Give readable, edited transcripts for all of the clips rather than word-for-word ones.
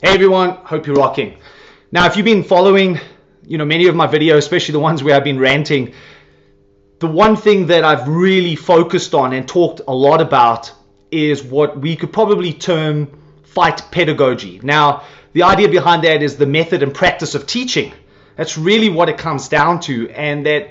Hey everyone, hope you're rocking. Now, if you've been following, many of my videos, especially the ones where I've been ranting, the one thing that I've really focused on and talked a lot about is what we could probably term fight pedagogy. Now, the idea behind that is the method and practice of teaching. That's really what it comes down to, and that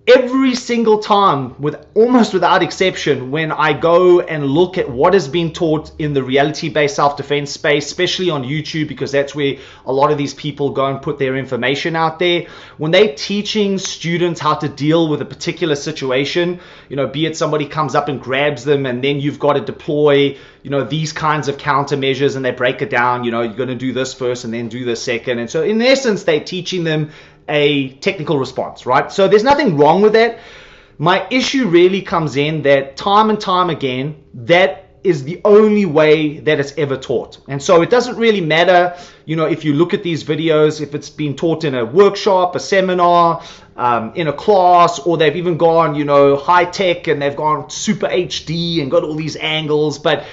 every single time, almost without exception, when I go and look at what is being taught in the reality-based self-defense space, especially on YouTube, because that's where a lot of these people go and put their information out there, when they're teaching students how to deal with a particular situation, be it somebody comes up and grabs them and then you've got to deploy, these kinds of countermeasures, and they break it down, you're going to do this first and then do this second. And so in essence, they're teaching them a technical response, right? So there's nothing wrong with that. My issue really comes in that time and time again, that is the only way that it's ever taught. And so it doesn't really matter, if you look at these videos, if it's been taught in a workshop, a seminar, in a class, or they've even gone, high tech and they've gone super HD and got all these angles. But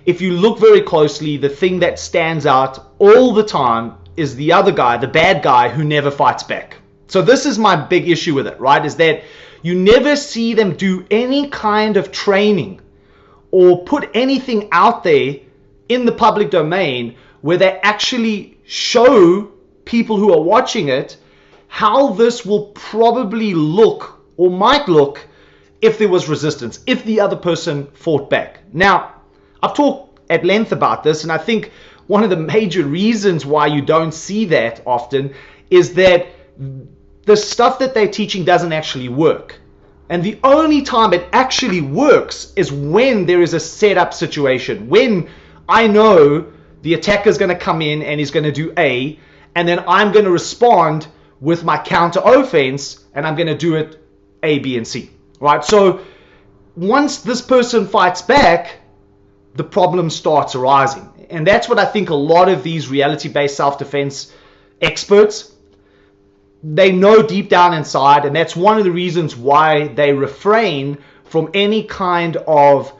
if you look very closely, the thing that stands out all the time is the other guy, the bad guy, who never fights back. So this is my big issue with it, right? Is that you never see them do any kind of training or put anything out there in the public domain where they actually show people who are watching it how this will probably look or might look if there was resistance, if the other person fought back. Now, I've talked at length about this, and I think one of the major reasons why you don't see that often is that the stuff that they're teaching doesn't actually work. And the only time it actually works is when there is a setup situation, when I know the attacker is going to come in and he's going to do A, and then I'm going to respond with my counter offense, and I'm going to do it A, B, and C, right? So once this person fights back, the problem starts arising. And that's what I think a lot of these reality-based self-defense experts, they know deep down inside, and that's one of the reasons why they refrain from any kind of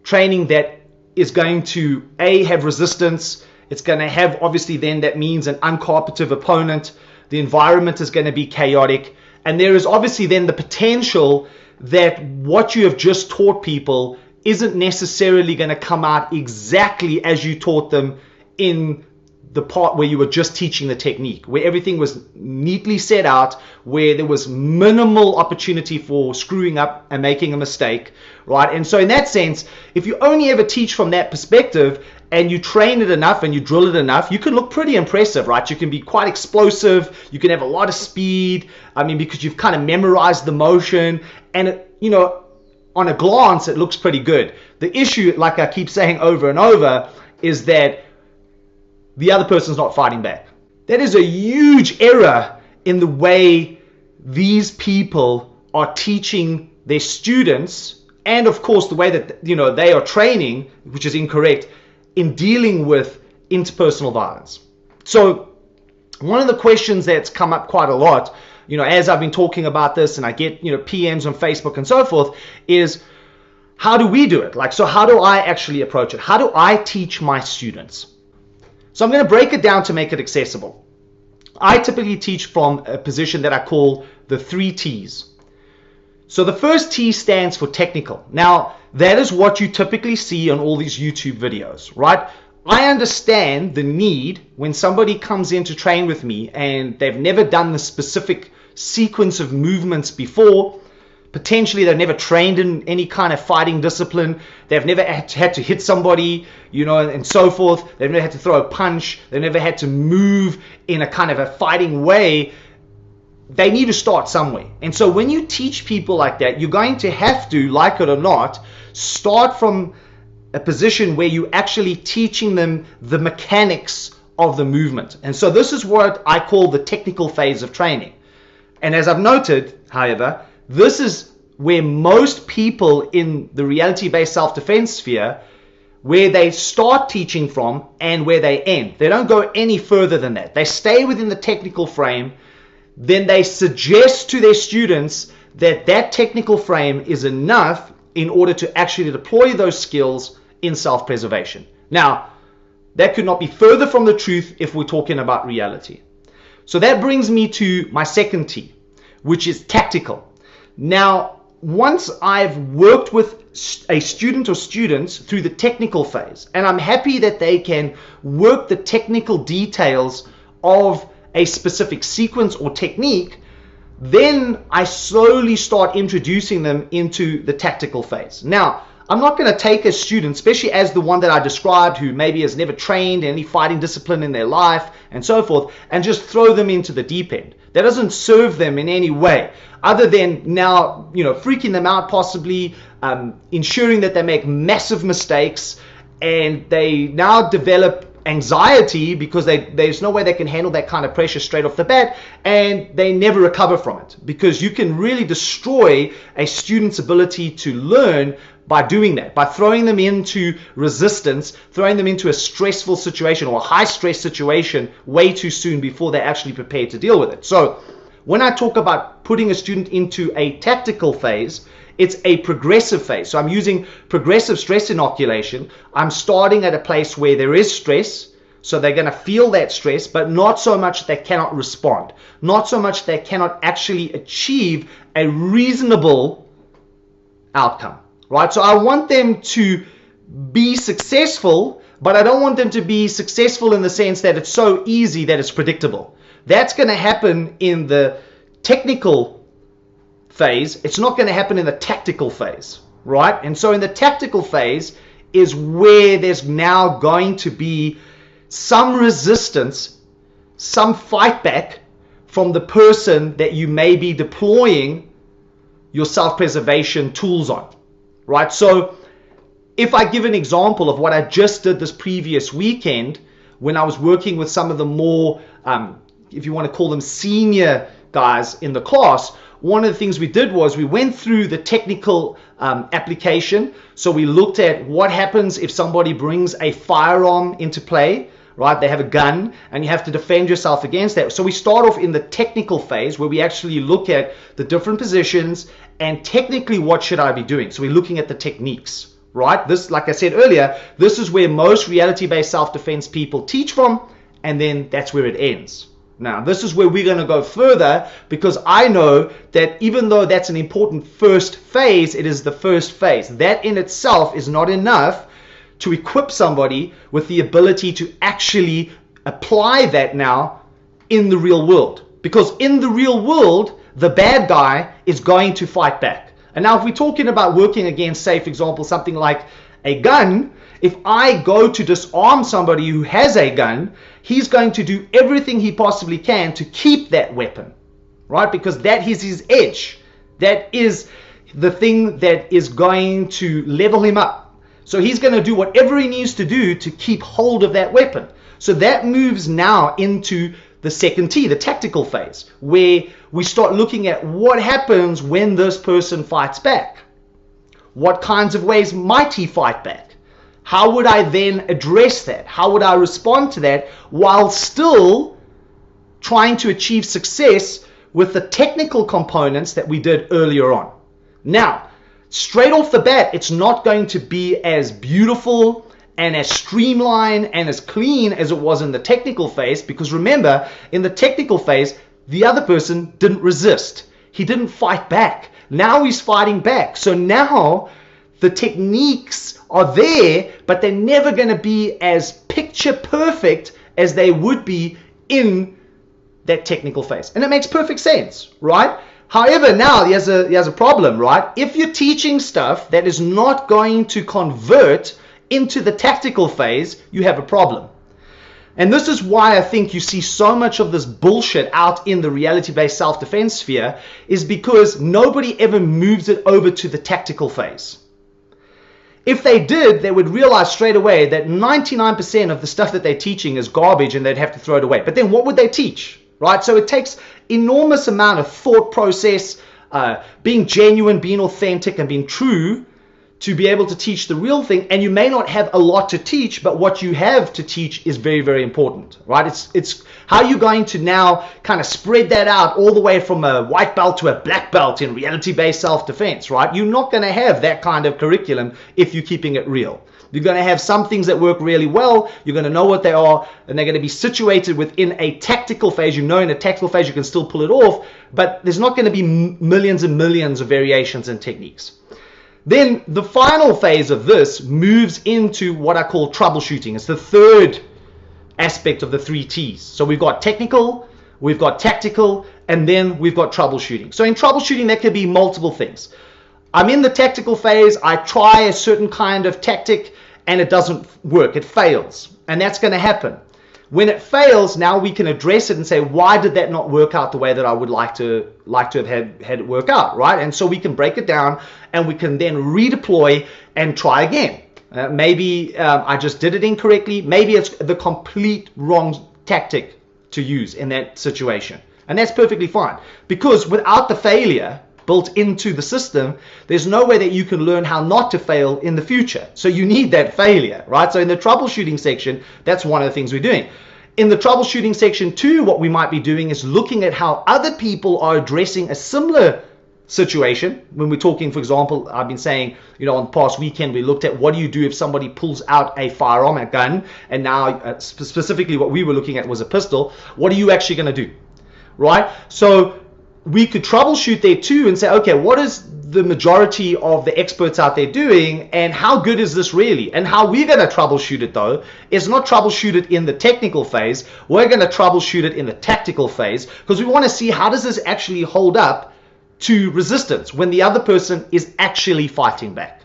training that is going to, A, have resistance. It's going to have, obviously, then that means an uncooperative opponent. The environment is going to be chaotic. And there is obviously then the potential that what you have just taught people isn't necessarily going to come out exactly as you taught them in the part where you were just teaching the technique, where everything was neatly set out, where there was minimal opportunity for screwing up and making a mistake, right? And so in that sense, if you only ever teach from that perspective and you train it enough and you drill it enough, you can look pretty impressive, right? You can be quite explosive. You can have a lot of speed. Because you've kind of memorized the motion, and on a glance, it looks pretty good. The issue, like I keep saying over and over, is that the other person's not fighting back. That is a huge error in the way these people are teaching their students, and of course the way that they are training, which is incorrect, in dealing with interpersonal violence. So one of the questions that's come up quite a lot, as I've been talking about this, and I get, PMs on Facebook and so forth, is how do we do it? So how do I actually approach it? How do I teach my students? So I'm going to break it down to make it accessible. I typically teach from a position that I call the 3 T's. So the first T stands for technical. Now, that is what you typically see on all these YouTube videos, right? I understand the need when somebody comes in to train with me and they've never done the specific sequence of movements before. Potentially they've never trained in any kind of fighting discipline. They've never had to hit somebody, and so forth. They've never had to throw a punch. They've never had to move in a kind of a fighting way. They need to start somewhere. And so when you teach people like that, you're going to have to, like it or not, start from a position where you're actually teaching them the mechanics of the movement. And so this is what I call the technical phase of training. And as I've noted, however, this is where most people in the reality-based self-defense sphere, where they start teaching from and where they end. They don't go any further than that. They stay within the technical frame. Then they suggest to their students that that technical frame is enough in order to actually deploy those skills in self-preservation. Now, That could not be further from the truth if we're talking about reality. So that brings me to my second T, which is tactical. Now, once I've worked with a student or students through the technical phase, and I'm happy that they can work the technical details of a specific sequence or technique, then I slowly start introducing them into the tactical phase. Now, I'm not going to take a student, especially as the one that I described, who maybe has never trained any fighting discipline in their life and so forth, and just throw them into the deep end. That doesn't serve them in any way, other than now, freaking them out, possibly ensuring that they make massive mistakes, and they now develop anxiety because there's no way they can handle that kind of pressure straight off the bat, and they never recover from it, because you can really destroy a student's ability to learn by doing that, by throwing them into resistance, throwing them into a stressful situation or a high stress situation way too soon before they're actually prepared to deal with it. So when I talk about putting a student into a tactical phase, it's a progressive phase. So I'm using progressive stress inoculation. I'm starting at a place where there is stress, so they're going to feel that stress, but not so much that they cannot respond, not so much they cannot actually achieve a reasonable outcome, right? So I want them to be successful, but I don't want them to be successful in the sense that it's so easy that it's predictable. That's going to happen in the technical phase. It's not going to happen in the tactical phase, right? And so in the tactical phase is where there's now going to be some resistance, some fight back from the person that you may be deploying your self-preservation tools on, right? So if I give an example of what I just did this previous weekend, when I was working with some of the more, if you want to call them senior guys in the class, one of the things we did was we went through the technical application. So we looked at what happens if somebody brings a firearm into play, right? They have a gun and you have to defend yourself against that. So we start off in the technical phase where we actually look at the different positions and technically what should I be doing. So we're looking at the techniques, right? This, like I said earlier, this is where most reality-based self-defense people teach from, and then that's where it ends. Now, this is where we're going to go further, because I know that even though that's an important first phase, it is the first phase. That in itself is not enough to equip somebody with the ability to actually apply that now in the real world. Because in the real world, the bad guy is going to fight back. And now if we're talking about working against, say, for example, something like a gun, if I go to disarm somebody who has a gun, he's going to do everything he possibly can to keep that weapon, right? Because that is his edge. That is the thing that is going to level him up. So he's going to do whatever he needs to do to keep hold of that weapon. So that moves now into the second T, the tactical phase, where we start looking at what happens when this person fights back. What kinds of ways might he fight back? How would I then address that? How would I respond to that while still trying to achieve success with the technical components that we did earlier on? Now, straight off the bat, it's not going to be as beautiful and as streamlined and as clean as it was in the technical phase, because remember, in the technical phase, the other person didn't resist. He didn't fight back. Now he's fighting back. So now the techniques are there, but they're never going to be as picture perfect as they would be in that technical phase. And it makes perfect sense, right? However, now he has a problem, right? If you're teaching stuff that is not going to convert into the tactical phase, you have a problem. And this is why I think you see so much of this bullshit out in the reality-based self-defense sphere, is because nobody ever moves it over to the tactical phase. If they did, they would realize straight away that 99% of the stuff that they're teaching is garbage and they'd have to throw it away. But then what would they teach, right? So it takes enormous amount of thought process, being genuine, being authentic, and being true to be able to teach the real thing. And you may not have a lot to teach, but what you have to teach is very, very important, right? It's how you're going to now kind of spread that out all the way from a white belt to a black belt in reality-based self-defense, right? You're not going to have that kind of curriculum if you're keeping it real. You're going to have some things that work really well. You're going to know what they are, and they're going to be situated within a tactical phase. You know, in a tactical phase, you can still pull it off, but there's not going to be millions and millions of variations and techniques. Then the final phase of this moves into what I call troubleshooting. It's the third aspect of the 3 T's. So we've got technical, we've got tactical, and then we've got troubleshooting. So in troubleshooting, there could be multiple things. I'm in the tactical phase, I try a certain kind of tactic, and it doesn't work, it fails. And that's going to happen. When it fails, now we can address it and say, why did that not work out the way that I would like to have had it work out, right? And so we can break it down, and we can then redeploy and try again. Maybe I just did it incorrectly. Maybe it's the complete wrong tactic to use in that situation. And that's perfectly fine. Because without the failure built into the system, there's no way that you can learn how not to fail in the future. So you need that failure, right? So in the troubleshooting section, that's one of the things we're doing. In the troubleshooting section too, what we might be doing is looking at how other people are addressing a similar situation. When we're talking, for example, I've been saying, you know, on the past weekend, we looked at what do you do if somebody pulls out a firearm, a gun, and now specifically what we were looking at was a pistol. What are you actually going to do, right? So we could troubleshoot there too and say, okay, what is the majority of the experts out there doing, and how good is this really? And how we're going to troubleshoot it though is not troubleshoot it in the technical phase. We're going to troubleshoot it in the tactical phase, because we want to see how does this actually hold up to resistance when the other person is actually fighting back.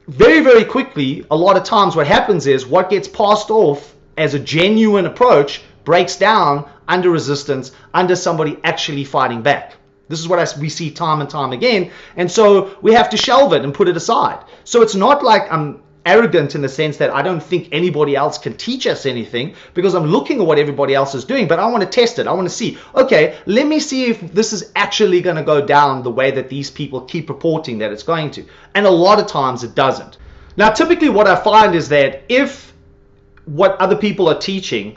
Very, very quickly, a lot of times what happens is what gets passed off as a genuine approach breaks down under resistance, under somebody actually fighting back. This is what we see time and time again, and so we have to shelve it and put it aside. So it's not like I'm arrogant in the sense that I don't think anybody else can teach us anything, because I'm looking at what everybody else is doing, but I want to test it. I want to see, okay, let me see if this is actually going to go down the way that these people keep reporting that it's going to. And a lot of times it doesn't. Now, typically what I find is that if what other people are teaching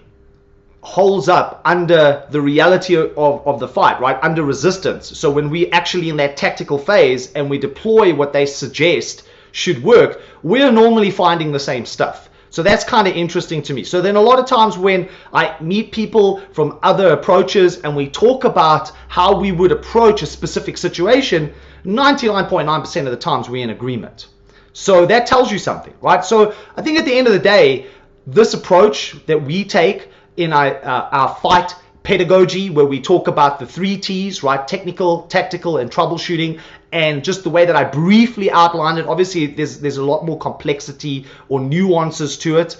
holds up under the reality of the fight, right, under resistance, so when we actually in that tactical phase and we deploy what they suggest should work, we're normally finding the same stuff. So that's kind of interesting to me. So then a lot of times when I meet people from other approaches and we talk about how we would approach a specific situation, 99.9% of the times we're in agreement. So that tells you something, right? So I think at the end of the day, this approach that we take in our fight pedagogy, where we talk about the 3 T's, right? Technical, tactical, and troubleshooting, and just the way that I briefly outlined it. Obviously, there's a lot more complexity or nuances to it.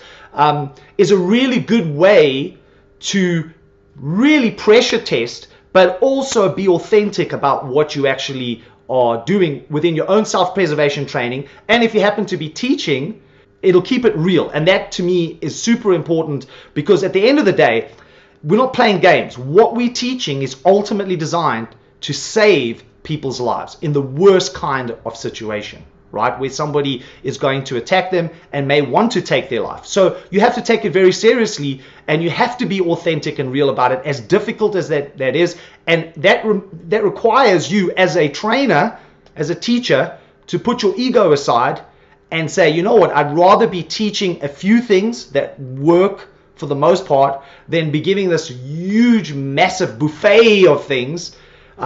Is a really good way to really pressure test, but also be authentic about what you actually are doing within your own self-preservation training. And if you happen to be teaching, it'll keep it real. And that to me is super important, because at the end of the day, we're not playing games. What we're teaching is ultimately designed to save people's lives in the worst kind of situation, right? Where somebody is going to attack them and may want to take their life. So you have to take it very seriously, and you have to be authentic and real about it, as difficult as that is. And that requires you as a trainer, as a teacher, to put your ego aside and say, you know what, I'd rather be teaching a few things that work for the most part than be giving this huge, massive buffet of things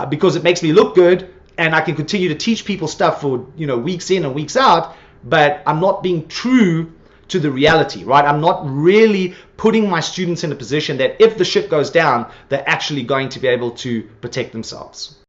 because it makes me look good and I can continue to teach people stuff for, weeks in and weeks out, but I'm not being true to the reality, right? I'm not really putting my students in a position that if the shit goes down, they're actually going to be able to protect themselves.